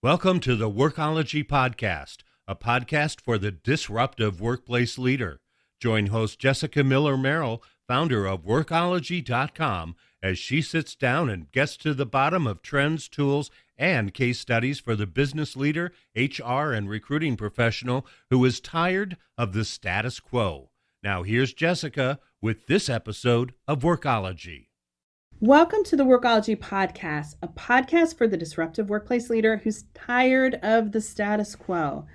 Welcome to the WORKOLOGY podcast, a podcast for the disruptive workplace leader. Join host Jessica Miller-Merrill, founder of WORKOLOGY.com, as she sits down and gets to the bottom of trends, tools, and case studies for the business leader, HR, and recruiting professional who is tired of the status quo. Now here's Jessica with this episode of WORKOLOGY. Welcome to the WORKOLOGY podcast, a podcast for the disruptive workplace leader who's tired of the status quo.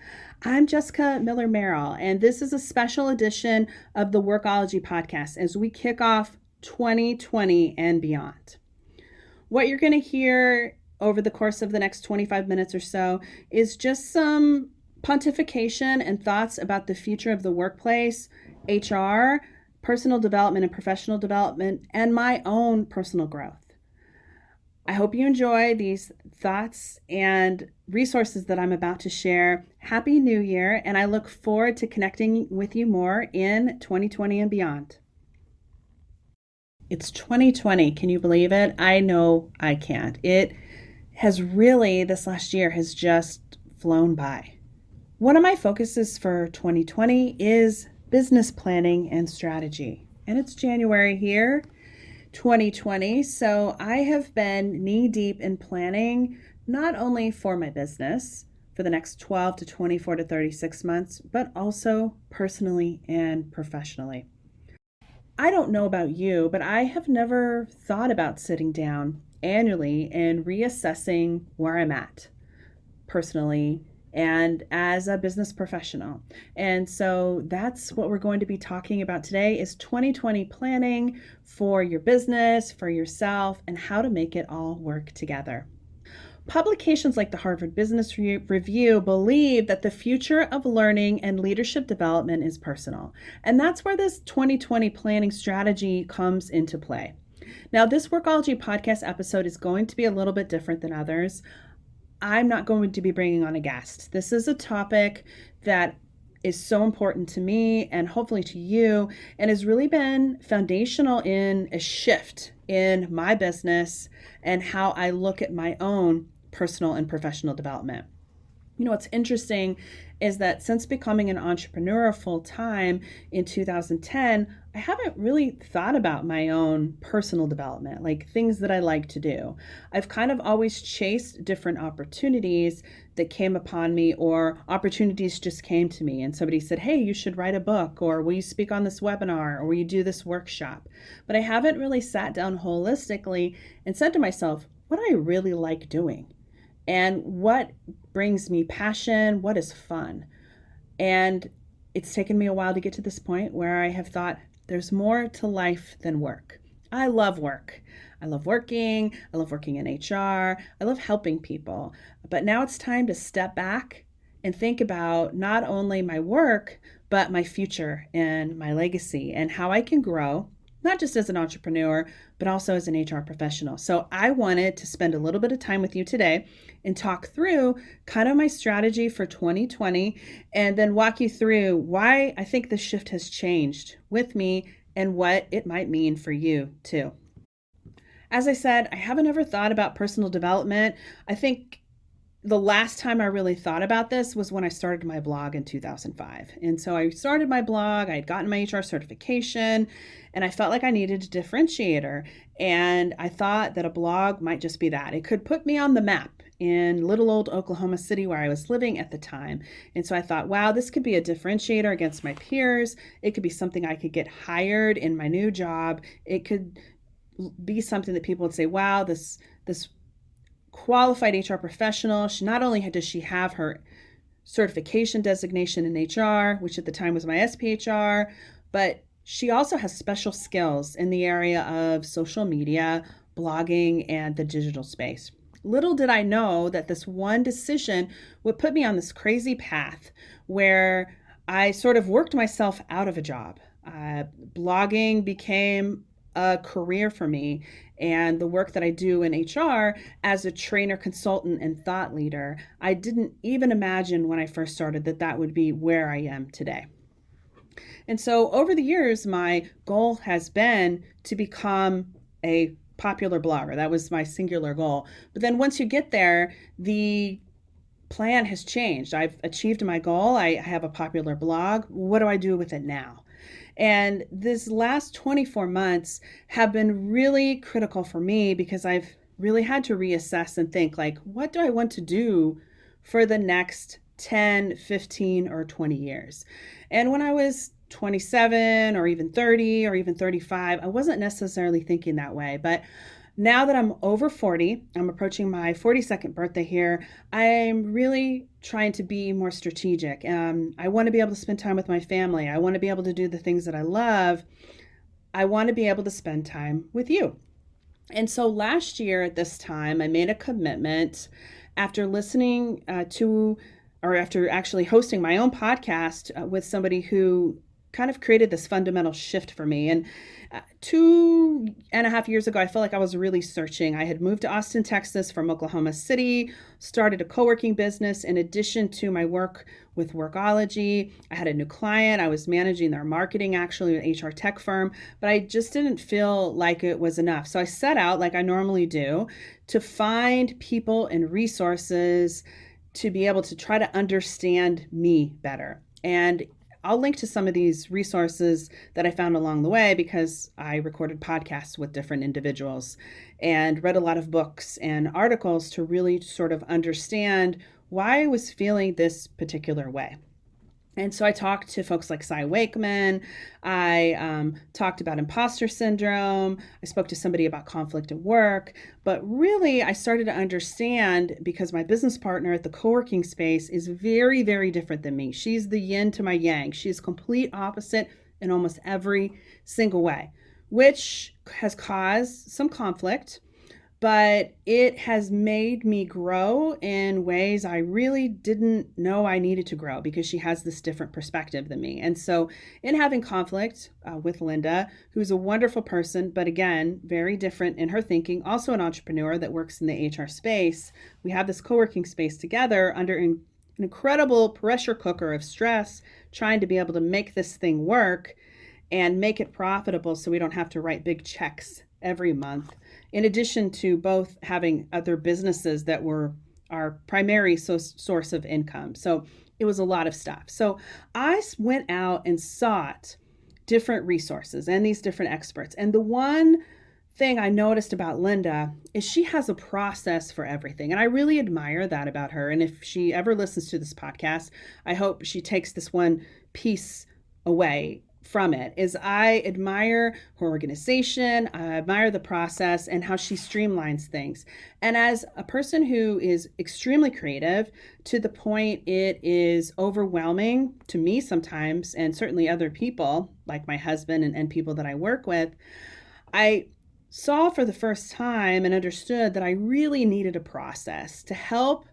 I'm Jessica Miller-Merrill, and this is a special edition of the WORKOLOGY podcast as we kick off 2020 and beyond. What you're going to hear over the course of the next 25 minutes or so is just some pontification and thoughts about the future of the workplace, HR, personal development and professional development, and my own personal growth. I hope you enjoy these thoughts and resources that I'm about to share. Happy New Year, and I look forward to connecting with you more in 2020 and beyond. It's 2020. Can you believe it? I know I can't. It has really, this last year has just flown by. One of my focuses for 2020 is business planning and strategy. And it's January here, 2020. So I have been knee deep in planning, not only for my business for the next 12 to 24 to 36 months, but also personally and professionally. I don't know about you, but I have never thought about sitting down annually and reassessing where I'm at personally and as a business professional. And so that's what we're going to be talking about today is 2020 planning for your business, for yourself, and how to make it all work together. Publications like the Harvard Business Review believe that the future of learning and leadership development is personal. And that's where this 2020 planning strategy comes into play. Now, this WORKOLOGY podcast episode is going to be a little bit different than others. I'm not going to be bringing on a guest. This is a topic that is so important to me and hopefully to you, and has really been foundational in a shift in my business and how I look at my own personal and professional development. You know, what's interesting is that since becoming an entrepreneur full time in 2010, I haven't really thought about my own personal development, like things that I like to do. I've kind of always chased different opportunities that came upon me, or opportunities just came to me and somebody said, hey, you should write a book, or will you speak on this webinar, or will you do this workshop? But I haven't really sat down holistically and said to myself, what do I really like doing? And what brings me passion? What is fun? And it's taken me a while to get to this point where I have thought there's more to life than work. I love work. I love working. I love working in HR. I love helping people. But now it's time to step back and think about not only my work, but my future and my legacy and how I can grow, not just as an entrepreneur, but also as an HR professional. So I wanted to spend a little bit of time with you today and talk through kind of my strategy for 2020, and then walk you through why I think the shift has changed with me and what it might mean for you too. As I said, I haven't ever thought about personal development. I think the last time I really thought about this was when I started my blog in 2005. And so I started my blog, I had gotten my HR certification, and I felt like I needed a differentiator. And I thought that a blog might just be that. It could put me on the map in little old Oklahoma City where I was living at the time. And so I thought, wow, this could be a differentiator against my peers. It could be something I could get hired in my new job. It could be something that people would say, wow, this qualified HR professional. Not only does she have her certification designation in HR, which at the time was my SPHR, but she also has special skills in the area of social media, blogging, and the digital space. Little did I know that this one decision would put me on this crazy path where I sort of worked myself out of a job. Blogging became a career for me, and the work that I do in HR as a trainer, consultant, and thought leader, I didn't even imagine when I first started that that would be where I am today. And so over the years, my goal has been to become a popular blogger. That was my singular goal. But then once you get there, the plan has changed. I've achieved my goal. I have a popular blog. What do I do with it now? And this last 24 months have been really critical for me because I've really had to reassess and think, like, what do I want to do for the next 10, 15, or 20 years? And when I was 27 or even 30 or even 35, I wasn't necessarily thinking that way. But now that I'm over 40, I'm approaching my 42nd birthday here, I'm really trying to be more strategic. I want to be able to spend time with my family. I want to be able to do the things that I love. I want to be able to spend time with you. And so last year at this time, I made a commitment after listening after actually hosting my own podcast with somebody who kind of created this fundamental shift for me. And 2.5 years ago, I felt like I was really searching. I had moved to Austin, Texas from Oklahoma City, started a co-working business in addition to my work with Workology. I had a new client. I was managing their marketing, actually, an HR tech firm, but I just didn't feel like it was enough. So I set out, like I normally do, to find people and resources to be able to try to understand me better. And I'll link to some of these resources that I found along the way because I recorded podcasts with different individuals and read a lot of books and articles to really sort of understand why I was feeling this particular way. And so I talked to folks like Cy Wakeman. I talked about imposter syndrome. I spoke to somebody about conflict at work. But really, I started to understand because my business partner at the co-working space is very, very different than me. She's the yin to my yang. She's complete opposite in almost every single way, which has caused some conflict. But it has made me grow in ways I really didn't know I needed to grow because she has this different perspective than me. And so in having conflict with Linda, who's a wonderful person, but again, very different in her thinking, also an entrepreneur that works in the HR space, we have this co-working space together under an incredible pressure cooker of stress, trying to be able to make this thing work and make it profitable so we don't have to write big checks every month, in addition to both having other businesses that were our primary source of income. So it was a lot of stuff. So I went out and sought different resources and these different experts. And the one thing I noticed about Linda is she has a process for everything. And I really admire that about her. And if she ever listens to this podcast, I hope she takes this one piece away from it. Is I admire her organization, I admire the process and how she streamlines things. And as a person who is extremely creative to the point it is overwhelming to me sometimes, and certainly other people like my husband and people that I work with, I saw for the first time and understood that I really needed a process to help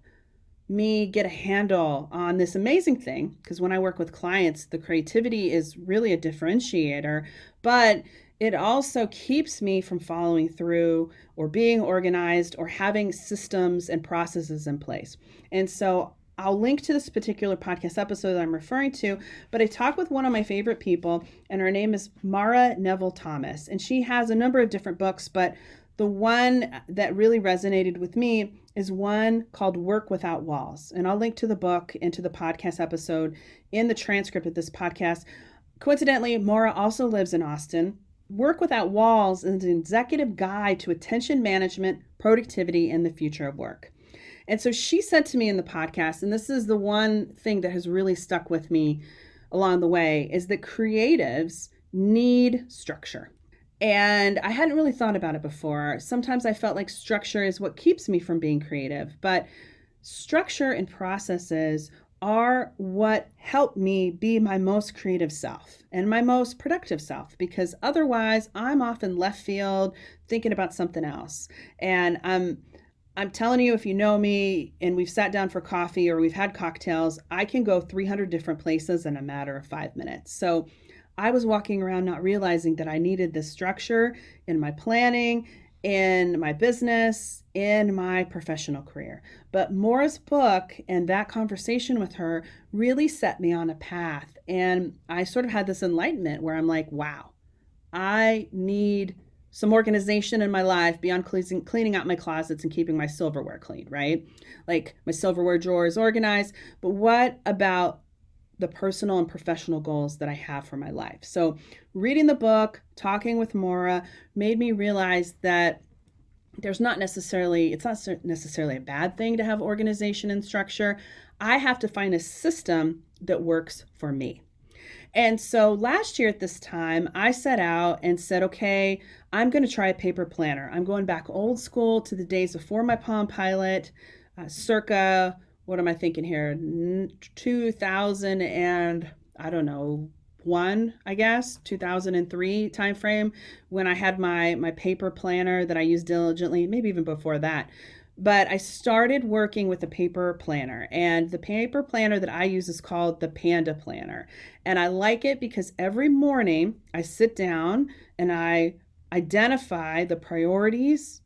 me get a handle on this amazing thing. Because when I work with clients, the creativity is really a differentiator, but it also keeps me from following through or being organized or having systems and processes in place. And so I'll link to this particular podcast episode that I'm referring to, but I talked with one of my favorite people, and her name is Mara Neville Thomas. And she has a number of different books, but the one that really resonated with me is one called Work Without Walls. And I'll link to the book and to the podcast episode in the transcript of this podcast. Coincidentally, Maura also lives in Austin. Work Without Walls is an executive guide to attention management, productivity, and the future of work. And so she said to me in the podcast, and this is the one thing that has really stuck with me along the way, is that creatives need structure. And I hadn't really thought about it before. Sometimes I felt like structure is what keeps me from being creative, but structure and processes are what help me be my most creative self and my most productive self, because otherwise I'm often left field thinking about something else. And I'm telling you, if you know me and we've sat down for coffee or we've had cocktails, I can go 300 different places in a matter of 5 minutes. So I was walking around not realizing that I needed this structure in my planning, in my business, in my professional career. But Maura's book and that conversation with her really set me on a path. And I sort of had this enlightenment where I'm like, wow, I need some organization in my life beyond cleaning out my closets and keeping my silverware clean, right? Like my silverware drawer is organized, but what about the personal and professional goals that I have for my life? So reading the book, talking with Maura made me realize that it's not necessarily a bad thing to have organization and structure. I have to find a system that works for me. And so last year at this time, I set out and said, okay, I'm going to try a paper planner. I'm going back old school to the days before my Palm Pilot, circa, what am I thinking here? 2000 and I don't know, 2003 timeframe, when I had my paper planner that I used diligently, maybe even before that. But I started working with a paper planner, and the paper planner that I use is called the Panda Planner. And I like it because every morning I sit down and I identify the priorities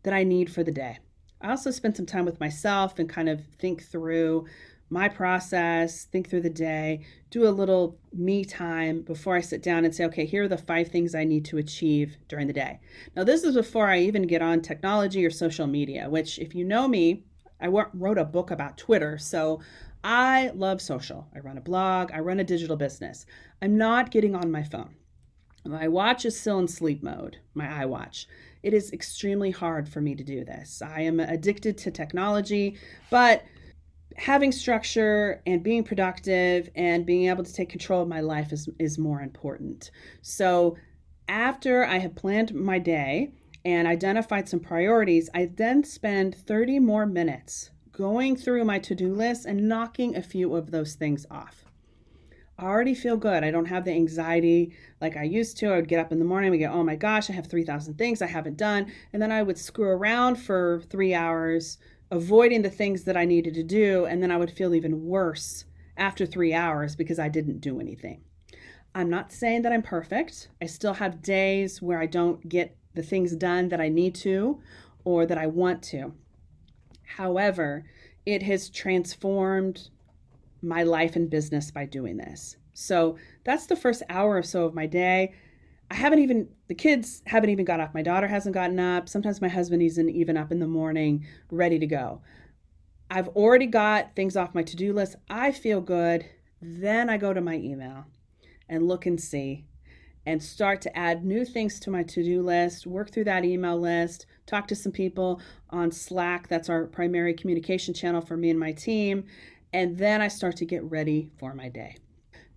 that I need for the day. I also spend some time with myself and kind of think through my process, think through the day, do a little me time before I sit down and say, okay, here are the 5 things I need to achieve during the day. Now, this is before I even get on technology or social media, which, if you know me, I wrote a book about Twitter. So I love social. I run a blog, I run a digital business. I'm not getting on my phone. My watch is still in sleep mode, my iWatch. It is extremely hard for me to do this. I am addicted to technology, but having structure and being productive and being able to take control of my life is more important. So after I have planned my day and identified some priorities, I then spend 30 more minutes going through my to-do list and knocking a few of those things off. I already feel good. I don't have the anxiety like I used to. I would get up in the morning and go, oh my gosh, I have 3,000 things I haven't done. And then I would screw around for 3 hours, avoiding the things that I needed to do. And then I would feel even worse after 3 hours because I didn't do anything. I'm not saying that I'm perfect. I still have days where I don't get the things done that I need to or that I want to. However, it has transformed my life and business by doing this. So that's the first hour or so of my day. The kids haven't even got up. My daughter hasn't gotten up. Sometimes my husband isn't even up in the morning, ready to go. I've already got things off my to-do list. I feel good. Then I go to my email and look and see and start to add new things to my to-do list, work through that email list, talk to some people on Slack. That's our primary communication channel for me and my team. And then I start to get ready for my day.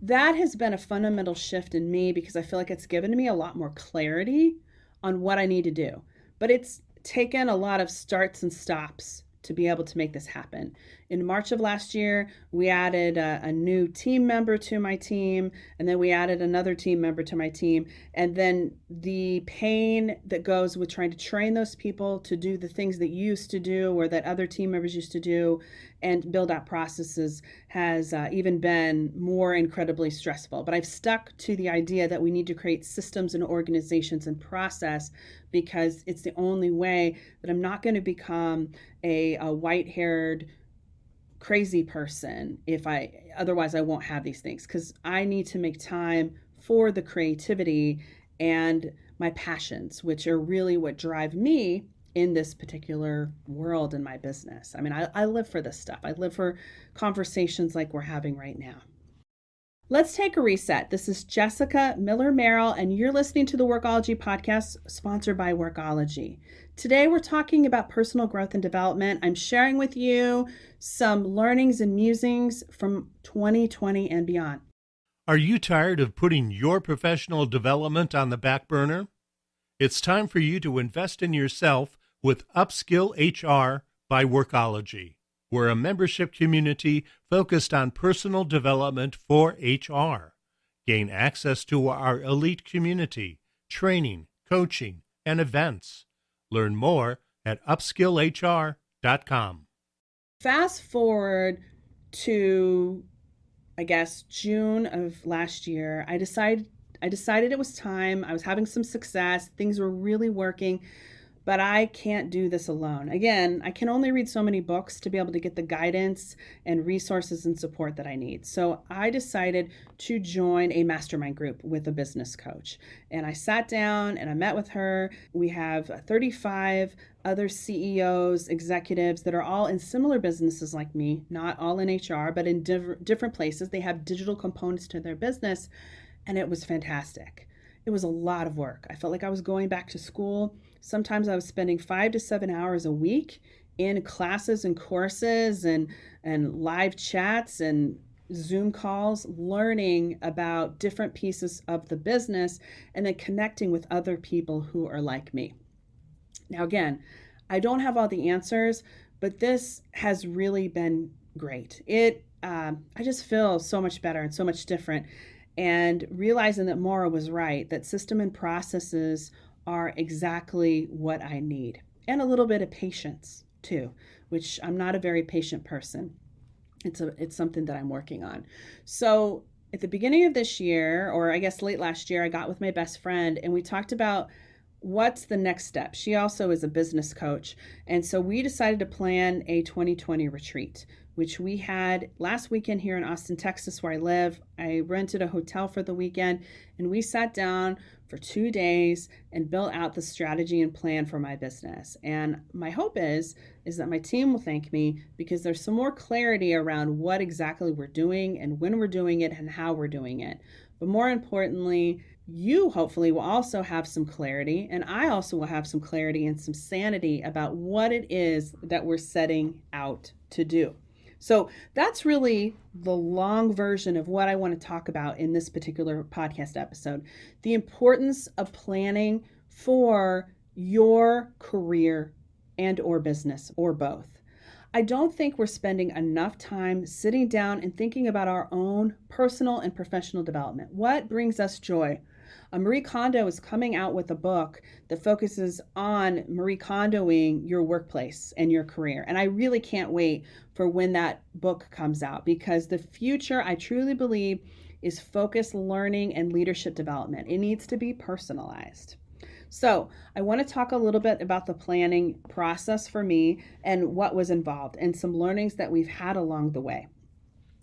That has been a fundamental shift in me because I feel like it's given me a lot more clarity on what I need to do. But it's taken a lot of starts and stops to be able to make this happen. In March of last year, we added a new team member to my team, and then we added another team member to my team. And then the pain that goes with trying to train those people to do the things that you used to do or that other team members used to do and build out processes has even been more incredibly stressful. But I've stuck to the idea that we need to create systems and organizations and process because it's the only way that I'm not going to become a white-haired crazy person otherwise I won't have these things, because I need to make time for the creativity and my passions, which are really what drive me in this particular world in my business. I mean, I live for this stuff. I live for conversations like we're having right now. Let's take a reset. This is Jessica Miller Merrill, and you're listening to the Workology podcast, sponsored by Workology. Today, we're talking about personal growth and development. I'm sharing with you some learnings and musings from 2020 and beyond. Are you tired of putting your professional development on the back burner? It's time for you to invest in yourself with Upskill HR by Workology. We're a membership community focused on personal development for HR. Gain access to our elite community, training, coaching, and events. Learn more at upskillhr.com. Fast forward to, June of last year. I decided it was time. I was having some success. Things were really working. but I can't do this alone. Again, I can only read so many books to be able to get the guidance and resources and support that I need. So I decided to join a mastermind group with a business coach. And I sat down and I met with her. We have 35 other CEOs, executives that are all in similar businesses like me, not all in HR, but in different places. They have digital components to their business, and it was fantastic. It was a lot of work. I felt like I was going back to school. Sometimes I was spending 5 to 7 hours a week in classes and courses and live chats and Zoom calls, learning about different pieces of the business and then connecting with other people who are like me. Now, again, I don't have all the answers, but this has really been great. I just feel so much better and so much different. And realizing that Maura was right, that system and processes are exactly what I need. And a little bit of patience too, which I'm not a very patient person. It's something that I'm working on. So at the beginning of this year, or I guess late last year, I got with my best friend and we talked about what's the next step. She also is a business coach. And so we decided to plan a 2020 retreat, which we had last weekend here in Austin, Texas, where I live. I rented a hotel for the weekend and we sat down for 2 days and built out the strategy and plan for my business. And my hope is that my team will thank me because there's some more clarity around what exactly we're doing and when we're doing it and how we're doing it. But more importantly, you hopefully will also have some clarity, and I also will have some clarity and some sanity about what it is that we're setting out to do. So that's really the long version of what I want to talk about in this particular podcast episode. The importance of planning for your career and or business or both. I don't think we're spending enough time sitting down and thinking about our own personal and professional development. What brings us joy? Marie Kondo is coming out with a book that focuses on Marie Kondoing your workplace and your career. And I really can't wait for when that book comes out because the future, I truly believe, is focused learning and leadership development. It needs to be personalized. So I want to talk a little bit about the planning process for me and what was involved and some learnings that we've had along the way.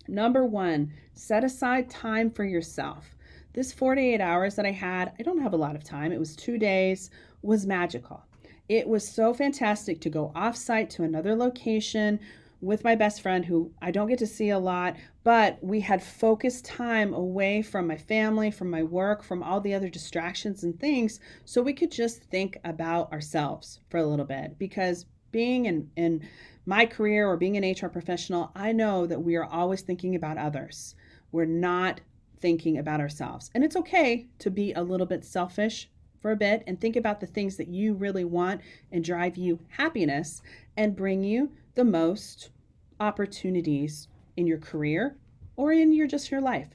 Number one, set aside time for yourself. This 48 hours that I had, I don't have a lot of time. It was 2 days, was magical. It was so fantastic to go off-site to another location with my best friend who I don't get to see a lot, but we had focused time away from my family, from my work, from all the other distractions and things, so we could just think about ourselves for a little bit. Because being in my career or being an HR professional, I know that we are always thinking about others. We're not thinking about ourselves. And it's okay to be a little bit selfish for a bit and think about the things that you really want and drive you happiness and bring you the most opportunities in your career or in your life.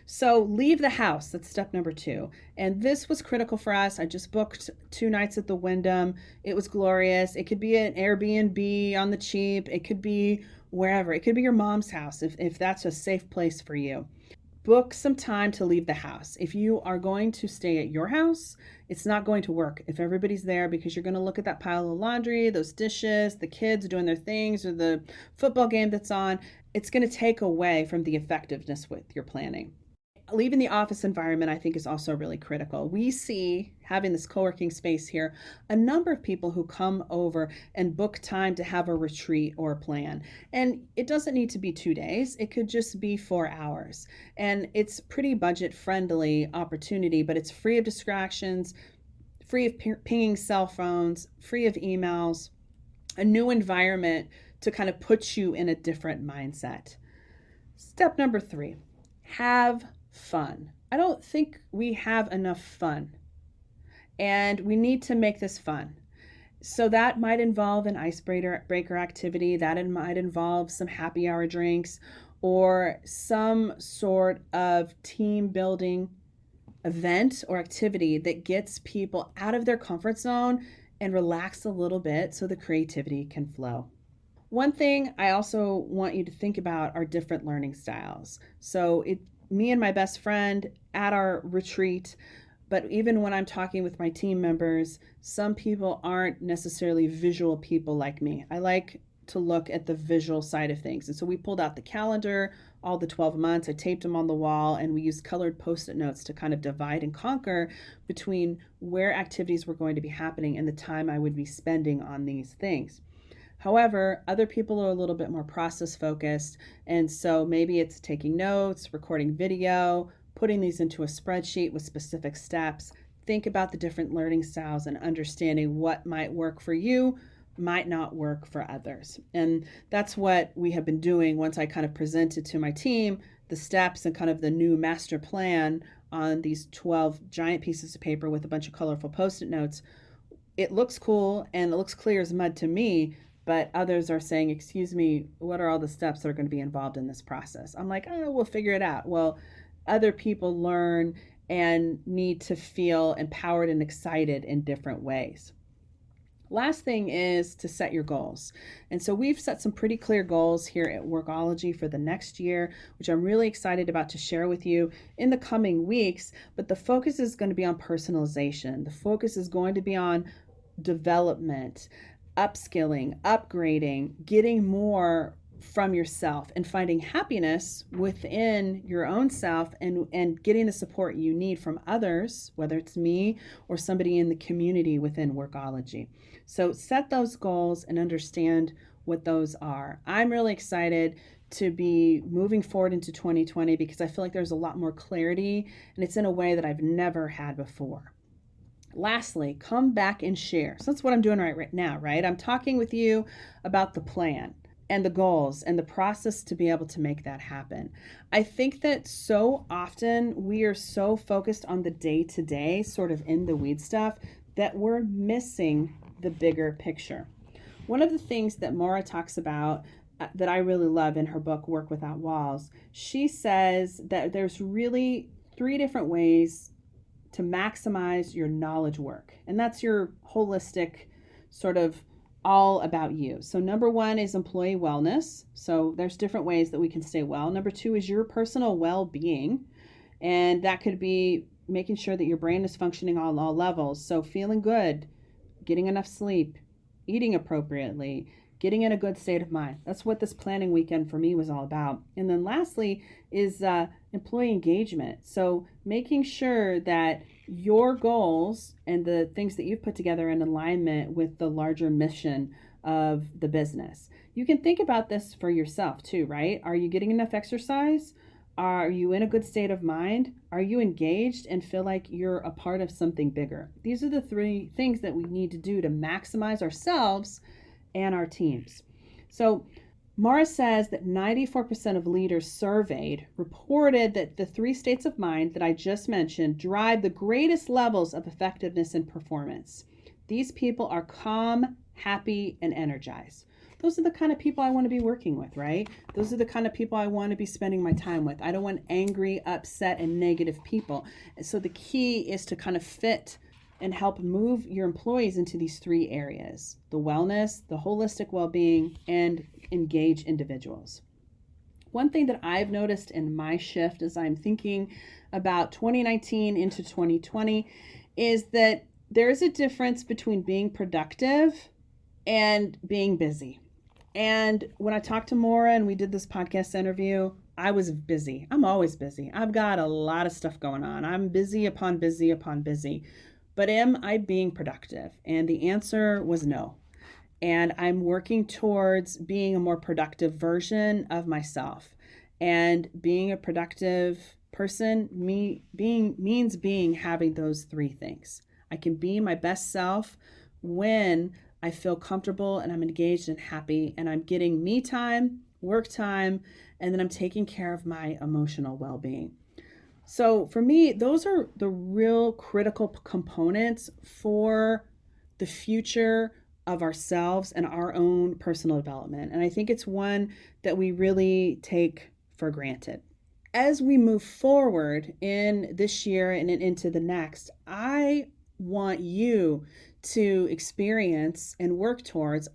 So leave the house. That's step number 2. And this was critical for us. I just booked 2 nights at the Wyndham. It was glorious. It could be an Airbnb on the cheap. It could be wherever. It could be your mom's house if that's a safe place for you. Book some time to leave the house. If you are going to stay at your house, it's not going to work if everybody's there because you're going to look at that pile of laundry, those dishes, the kids doing their things, or the football game that's on. It's going to take away from the effectiveness with your planning. Leaving the office environment, I think, is also really critical. We see, having this co-working space here, a number of people who come over and book time to have a retreat or a plan. And it doesn't need to be 2 days. It could just be 4 hours. And it's pretty budget-friendly opportunity, but it's free of distractions, free of pinging cell phones, free of emails, a new environment to kind of put you in a different mindset. Step number 3, have fun. I don't think we have enough fun, and we need to make this fun. So that might involve an icebreaker activity, that it might involve some happy hour drinks or some sort of team building event or activity that gets people out of their comfort zone and relax a little bit so the creativity can flow. One thing I also want you to think about are different learning styles. So me and my best friend at our retreat, But even when I'm talking with my team members, some people aren't necessarily visual people like me. I like to look at the visual side of things. And so we pulled out the calendar, all the 12 months, I taped them on the wall, and we used colored Post-it notes to kind of divide and conquer between where activities were going to be happening and the time I would be spending on these things. However, other people are a little bit more process focused. And so maybe it's taking notes, recording video, putting these into a spreadsheet with specific steps. Think about the different learning styles and understanding what might work for you might not work for others. And that's what we have been doing once I kind of presented to my team the steps and kind of the new master plan on these 12 giant pieces of paper with a bunch of colorful Post-it notes. It looks cool and it looks clear as mud to me, but others are saying, excuse me, what are all the steps that are going to be involved in this process? I'm like, oh, we'll figure it out. Well, other people learn and need to feel empowered and excited in different ways. Last thing is to set your goals. And so we've set some pretty clear goals here at Workology for the next year, which I'm really excited about to share with you in the coming weeks. But the focus is going to be on personalization. The focus is going to be on development, upskilling, upgrading, getting more from yourself and finding happiness within your own self and getting the support you need from others, whether it's me or somebody in the community within Workology. So set those goals and understand what those are. I'm really excited to be moving forward into 2020 because I feel like there's a lot more clarity and it's in a way that I've never had before. Lastly, come back and share. So that's what I'm doing right now, right? I'm talking with you about the plan and the goals and the process to be able to make that happen. I think that so often we are so focused on the day-to-day, sort of in the weed stuff, that we're missing the bigger picture. One of the things that Maura talks about that I really love in her book, Work Without Walls, she says that there's really 3 different ways to maximize your knowledge work. And that's your holistic sort of all about you. So number 1 is employee wellness. So there's different ways that we can stay well. Number 2 is your personal well-being. And that could be making sure that your brain is functioning on all levels. So feeling good, getting enough sleep, eating appropriately, getting in a good state of mind. That's what this planning weekend for me was all about. And then lastly is employee engagement. So making sure that your goals and the things that you've put together in alignment with the larger mission of the business. You can think about this for yourself too, right? Are you getting enough exercise? Are you in a good state of mind? Are you engaged and feel like you're a part of something bigger? These are the 3 things that we need to do to maximize ourselves and our teams. So Maura says that 94% of leaders surveyed reported that the 3 states of mind that I just mentioned drive the greatest levels of effectiveness and performance. These people are calm, happy, and energized. Those are the kind of people I want to be working with, right? Those are the kind of people I want to be spending my time with. I don't want angry, upset, and negative people. And so the key is to kind of fit and help move your employees into these 3 areas: the wellness, the holistic well-being, and engage individuals. One thing that I've noticed in my shift as I'm thinking about 2019 into 2020 is that there's a difference between being productive and being busy. And when I talked to Maura and we did this podcast interview, I was busy. I'm always busy. I've got a lot of stuff going on. I'm busy upon busy upon busy. But am I being productive? And the answer was no. And I'm working towards being a more productive version of myself. And being a productive person means having those 3 things. I can be my best self when I feel comfortable and I'm engaged and happy and I'm getting me time, work time, and then I'm taking care of my emotional well-being. So for me, those are the real critical components for the future of ourselves and our own personal development. And I think it's one that we really take for granted. As we move forward in this year and into the next, I want you to experience and work towards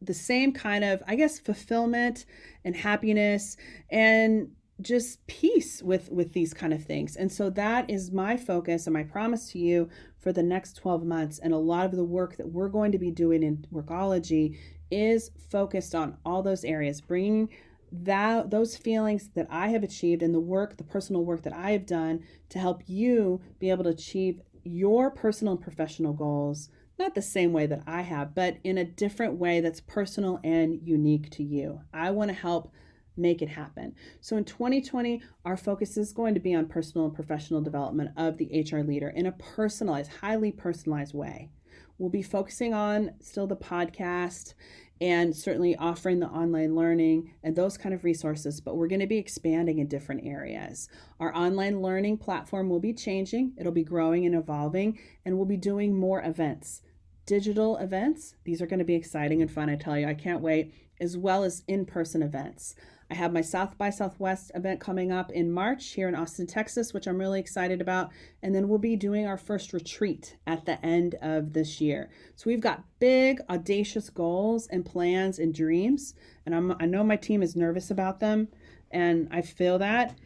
the same kind of, fulfillment and happiness and just peace with these kind of things. And so that is my focus and my promise to you for the next 12 months. And a lot of the work that we're going to be doing in Workology is focused on all those areas, bringing those feelings that I have achieved and the personal work that I have done to help you be able to achieve your personal and professional goals, not the same way that I have, but in a different way that's personal and unique to you. I want to help make it happen. So in 2020, our focus is going to be on personal and professional development of the HR leader in a personalized, highly personalized way. We'll be focusing on still the podcast and certainly offering the online learning and those kind of resources, but we're going to be expanding in different areas. Our online learning platform will be changing. It'll be growing and evolving, and we'll be doing more events. Digital events, these are going to be exciting and fun, I tell you. I can't wait, as well as in-person events. I have my South by Southwest event coming up in March here in Austin, Texas, which I'm really excited about. And then we'll be doing our first retreat at the end of this year. So we've got big, audacious goals and plans and dreams. And I know my team is nervous about them, and I feel that.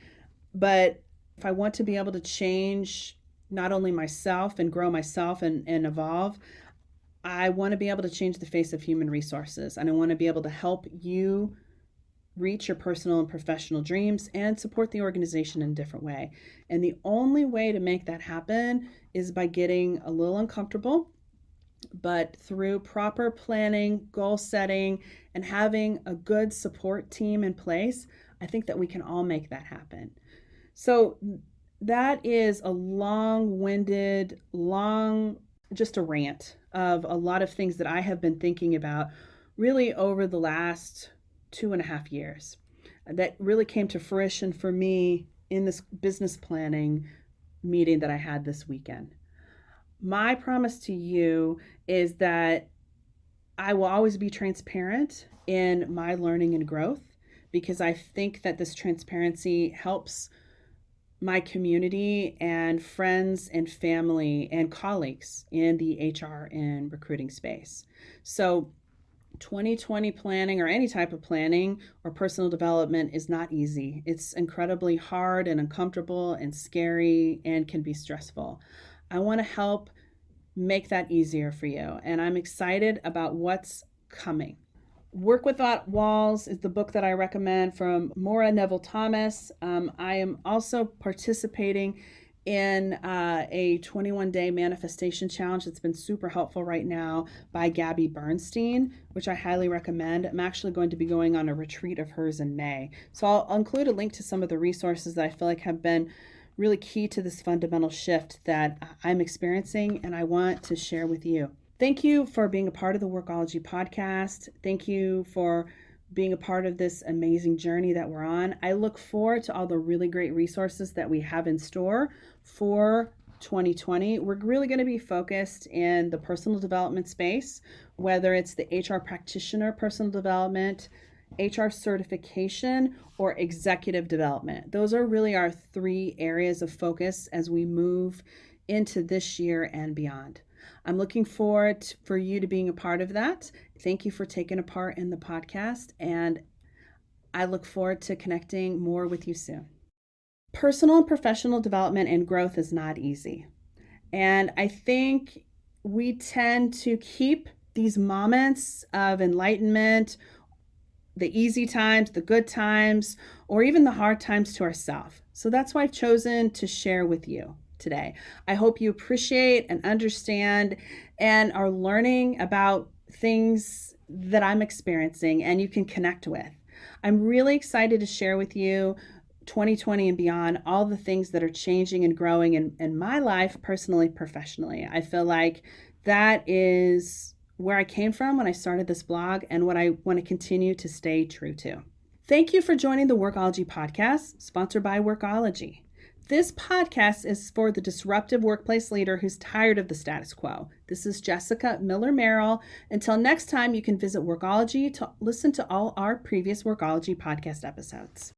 But if I want to be able to change not only myself and grow myself and evolve, I want to be able to change the face of human resources. And I want to be able to help you reach your personal and professional dreams and support the organization in a different way. And the only way to make that happen is by getting a little uncomfortable, but through proper planning, goal setting, and having a good support team in place, I think that we can all make that happen. So that is a long-winded, just a rant of a lot of things that I have been thinking about really over the last 2.5 years that really came to fruition for me in this business planning meeting that I had this weekend. My promise to you is that I will always be transparent in my learning and growth, because I think that this transparency helps my community and friends and family and colleagues in the HR and recruiting space. So 2020 planning, or any type of planning or personal development, is not easy. It's incredibly hard and uncomfortable and scary and can be stressful. I want to help make that easier for you, and I'm excited about what's coming. Work Without Walls is the book that I recommend from Maura Neville Thomas. I am also participating in a 21-day manifestation challenge that's been super helpful right now by Gabby Bernstein, which I highly recommend. I'm actually going to be going on a retreat of hers in May. So I'll include a link to some of the resources that I feel like have been really key to this fundamental shift that I'm experiencing and I want to share with you. Thank you for being a part of the Workology podcast. Thank you for being a part of this amazing journey that we're on. I look forward to all the really great resources that we have in store for 2020. We're really going to be focused in the personal development space, whether it's the HR practitioner personal development, HR certification, or executive development. Those are really our 3 areas of focus as we move into this year and beyond. I'm looking forward for you to being a part of that. Thank you for taking a part in the podcast, and I look forward to connecting more with you soon. Personal and professional development and growth is not easy. And I think we tend to keep these moments of enlightenment, the easy times, the good times, or even the hard times to ourselves. So that's why I've chosen to share with you today. I hope you appreciate and understand and are learning about things that I'm experiencing and you can connect with. I'm really excited to share with you 2020 and beyond, all the things that are changing and growing in my life, personally, professionally. I feel like that is where I came from when I started this blog and what I want to continue to stay true to. Thank you for joining the Workology podcast, sponsored by Workology. This podcast is for the disruptive workplace leader who's tired of the status quo. This is Jessica Miller Merrill. Until next time, you can visit Workology to listen to all our previous Workology podcast episodes.